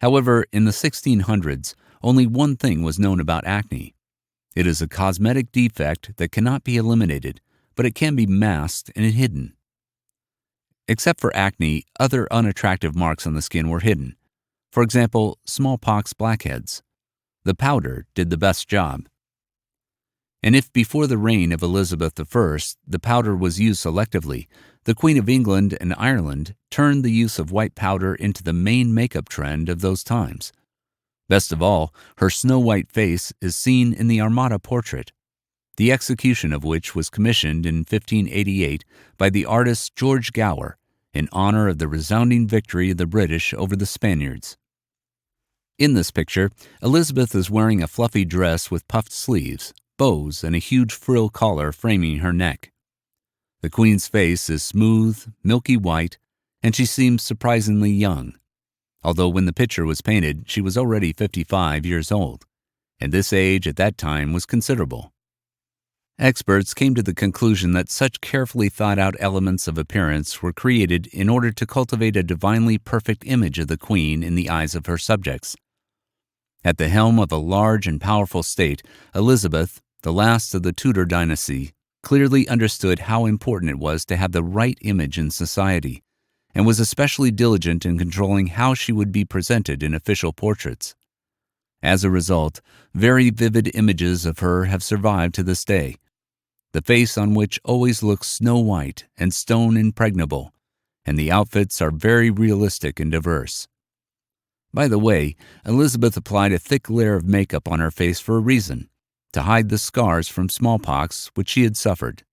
However, in the 1600s, only one thing was known about acne. It is a cosmetic defect that cannot be eliminated, but it can be masked and hidden. Except for acne, other unattractive marks on the skin were hidden. For example, smallpox blackheads. The powder did the best job. And if before the reign of Elizabeth I, the powder was used selectively, the Queen of England and Ireland turned the use of white powder into the main makeup trend of those times. Best of all, her snow-white face is seen in the Armada portrait, the execution of which was commissioned in 1588 by the artist George Gower in honor of the resounding victory of the British over the Spaniards. In this picture, Elizabeth is wearing a fluffy dress with puffed sleeves, bows, and a huge frill collar framing her neck. The Queen's face is smooth, milky white, and she seems surprisingly young, although when the picture was painted, she was already 55 years old, and this age at that time was considerable. Experts came to the conclusion that such carefully thought-out elements of appearance were created in order to cultivate a divinely perfect image of the Queen in the eyes of her subjects. At the helm of a large and powerful state, Elizabeth, the last of the Tudor dynasty, clearly understood how important it was to have the right image in society, and was especially diligent in controlling how she would be presented in official portraits. As a result, very vivid images of her have survived to this day. The face on which always looks snow-white and stone impregnable, and the outfits are very realistic and diverse. By the way, Elizabeth applied a thick layer of makeup on her face for a reason, to hide the scars from smallpox which she had suffered.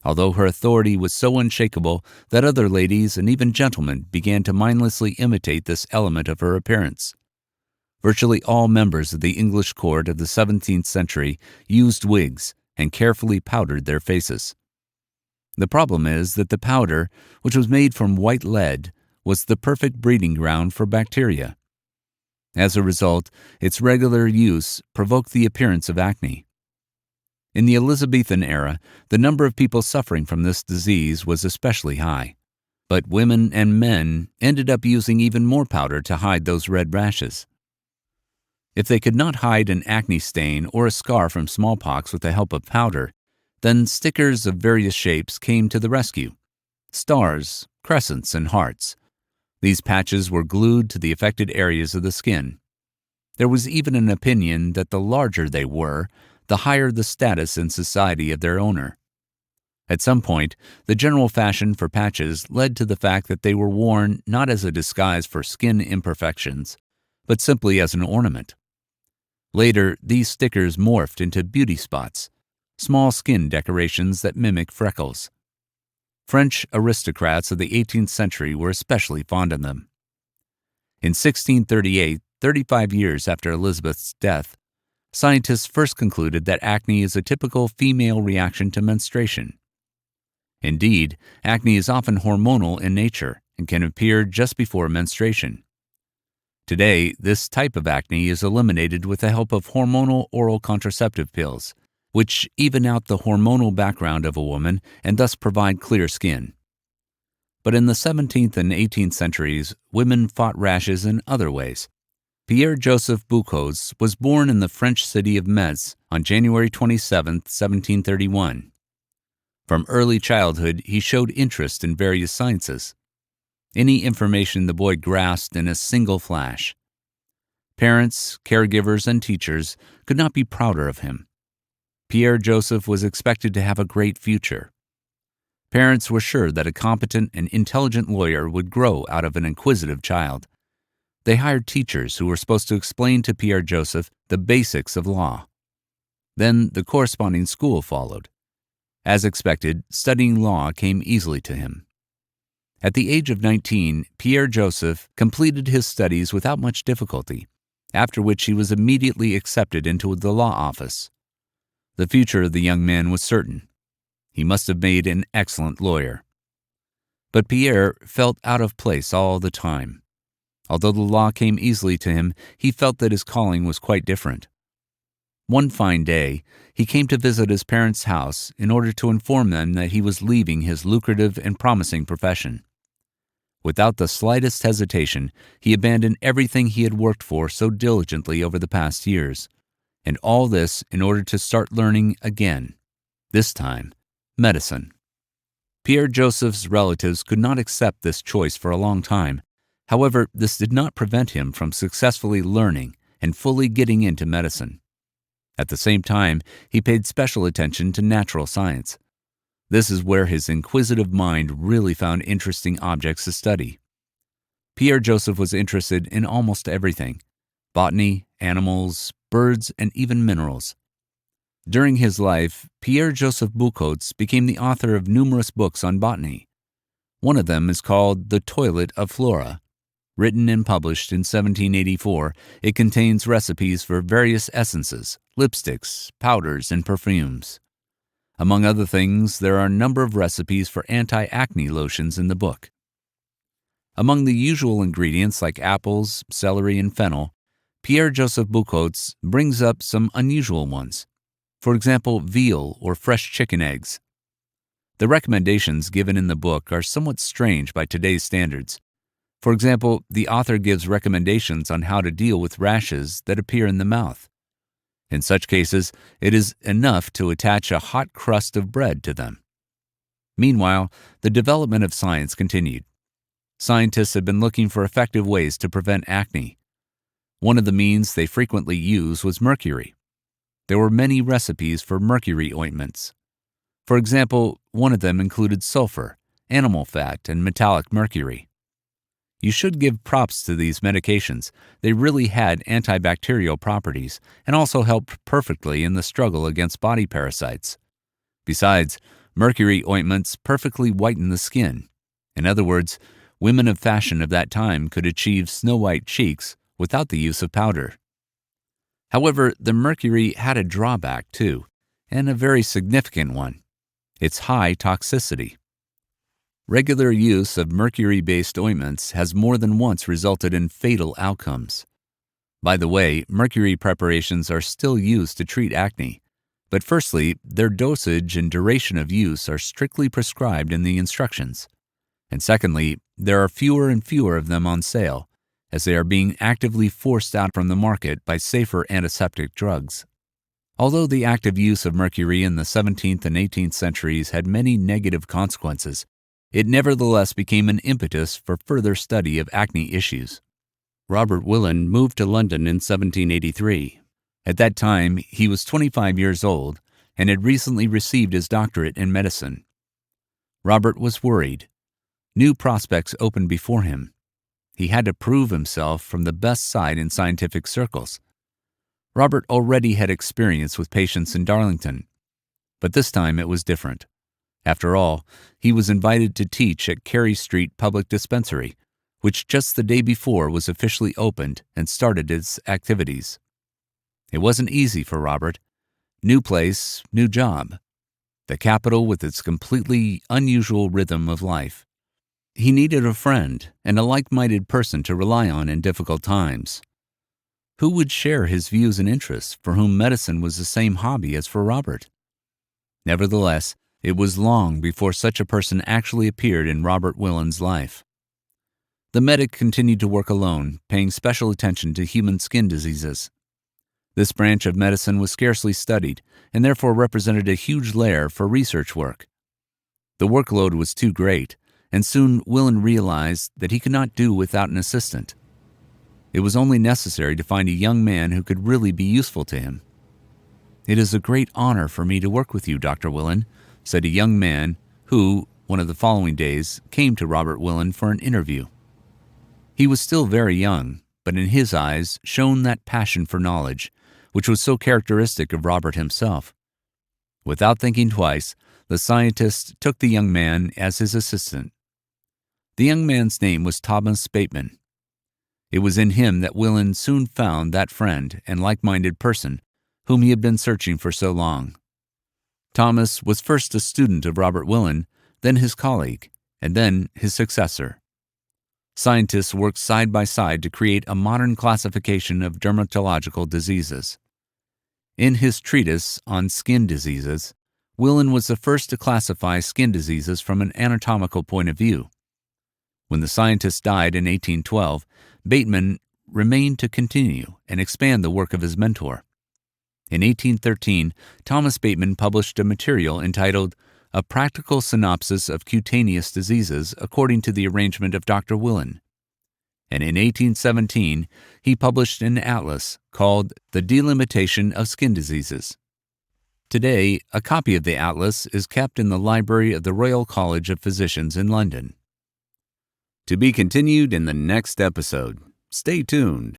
Although her authority was so unshakable that other ladies and even gentlemen began to mindlessly imitate this element of her appearance. Virtually all members of the English court of the 17th century used wigs and carefully powdered their faces. The problem is that the powder, which was made from white lead, was the perfect breeding ground for bacteria. As a result, its regular use provoked the appearance of acne. In the Elizabethan era, the number of people suffering from this disease was especially high, but women and men ended up using even more powder to hide those red rashes. If they could not hide an acne stain or a scar from smallpox with the help of powder, then stickers of various shapes came to the rescue: stars, crescents, and hearts. These patches were glued to the affected areas of the skin. There was even an opinion that the larger they were, the higher the status in society of their owner. At some point, the general fashion for patches led to the fact that they were worn not as a disguise for skin imperfections, but simply as an ornament. Later, these stickers morphed into beauty spots, small skin decorations that mimic freckles. French aristocrats of the 18th century were especially fond of them. In 1638, 35 years after Elizabeth's death, scientists first concluded that acne is a typical female reaction to menstruation. Indeed, acne is often hormonal in nature and can appear just before menstruation. Today, this type of acne is eliminated with the help of hormonal oral contraceptive pills, which even out the hormonal background of a woman and thus provide clear skin. But in the 17th and 18th centuries, women fought rashes in other ways. Pierre-Joseph Bouchoz was born in the French city of Metz on January 27, 1731. From early childhood, he showed interest in various sciences. Any information the boy grasped in a single flash. Parents, caregivers, and teachers could not be prouder of him. Pierre-Joseph was expected to have a great future. Parents were sure that a competent and intelligent lawyer would grow out of an inquisitive child. They hired teachers who were supposed to explain to Pierre-Joseph the basics of law. Then the corresponding school followed. As expected, studying law came easily to him. At the age of 19, Pierre-Joseph completed his studies without much difficulty, after which he was immediately accepted into the law office. The future of the young man was certain. He must have made an excellent lawyer. But Pierre felt out of place all the time. Although the law came easily to him, he felt that his calling was quite different. One fine day, he came to visit his parents' house in order to inform them that he was leaving his lucrative and promising profession. Without the slightest hesitation, he abandoned everything he had worked for so diligently over the past years, and all this in order to start learning again, this time, medicine. Pierre Joseph's relatives could not accept this choice for a long time. However, this did not prevent him from successfully learning and fully getting into medicine. At the same time, he paid special attention to natural science. This is where his inquisitive mind really found interesting objects to study. Pierre Joseph was interested in almost everything: botany, animals, birds, and even minerals. During his life, Pierre Joseph Buchholz became the author of numerous books on botany. One of them is called The Toilet of Flora. Written and published in 1784, it contains recipes for various essences, lipsticks, powders, and perfumes. Among other things, there are a number of recipes for anti-acne lotions in the book. Among the usual ingredients like apples, celery, and fennel, Pierre Joseph Buchholz brings up some unusual ones. For example, veal or fresh chicken eggs. The recommendations given in the book are somewhat strange by today's standards. For example, the author gives recommendations on how to deal with rashes that appear in the mouth. In such cases, it is enough to attach a hot crust of bread to them. Meanwhile, the development of science continued. Scientists had been looking for effective ways to prevent acne. One of the means they frequently used was mercury. There were many recipes for mercury ointments. For example, one of them included sulfur, animal fat, and metallic mercury. You should give props to these medications. They really had antibacterial properties and also helped perfectly in the struggle against body parasites. Besides, mercury ointments perfectly whiten the skin. In other words, women of fashion of that time could achieve snow-white cheeks without the use of powder. However, the mercury had a drawback too, and a very significant one: its high toxicity. Regular use of mercury-based ointments has more than once resulted in fatal outcomes. By the way, mercury preparations are still used to treat acne, but firstly, their dosage and duration of use are strictly prescribed in the instructions. And secondly, there are fewer and fewer of them on sale, as they are being actively forced out from the market by safer antiseptic drugs. Although the active use of mercury in the 17th and 18th centuries had many negative consequences, it nevertheless became an impetus for further study of acne issues. Robert Willen moved to London in 1783. At that time, he was 25 years old and had recently received his doctorate in medicine. Robert was worried. New prospects opened before him. He had to prove himself from the best side in scientific circles. Robert already had experience with patients in Darlington, but this time it was different. After all, he was invited to teach at Carey Street Public Dispensary, which just the day before was officially opened and started its activities. It wasn't easy for Robert. New place, new job. The capital with its completely unusual rhythm of life. He needed a friend and a like-minded person to rely on in difficult times. Who would share his views and interests, for whom medicine was the same hobby as for Robert? Nevertheless, it was long before such a person actually appeared in Robert Willen's life. The medic continued to work alone, paying special attention to human skin diseases. This branch of medicine was scarcely studied, and therefore represented a huge layer for research work. The workload was too great, and soon Willen realized that he could not do without an assistant. It was only necessary to find a young man who could really be useful to him. "It is a great honor for me to work with you, Dr. Willen," said a young man who, one of the following days, came to Robert Willen for an interview. He was still very young, but in his eyes shone that passion for knowledge, which was so characteristic of Robert himself. Without thinking twice, the scientist took the young man as his assistant. The young man's name was Thomas Bateman. It was in him that Willen soon found that friend and like-minded person whom he had been searching for so long. Thomas was first a student of Robert Willen, then his colleague, and then his successor. Scientists worked side by side to create a modern classification of dermatological diseases. In his treatise on skin diseases, Willen was the first to classify skin diseases from an anatomical point of view. When the scientist died in 1812, Bateman remained to continue and expand the work of his mentor. In 1813, Thomas Bateman published a material entitled A Practical Synopsis of Cutaneous Diseases according to the arrangement of Dr. Willan. And in 1817, he published an atlas called The Delimitation of Skin Diseases. Today, a copy of the atlas is kept in the library of the Royal College of Physicians in London. To be continued in the next episode. Stay tuned.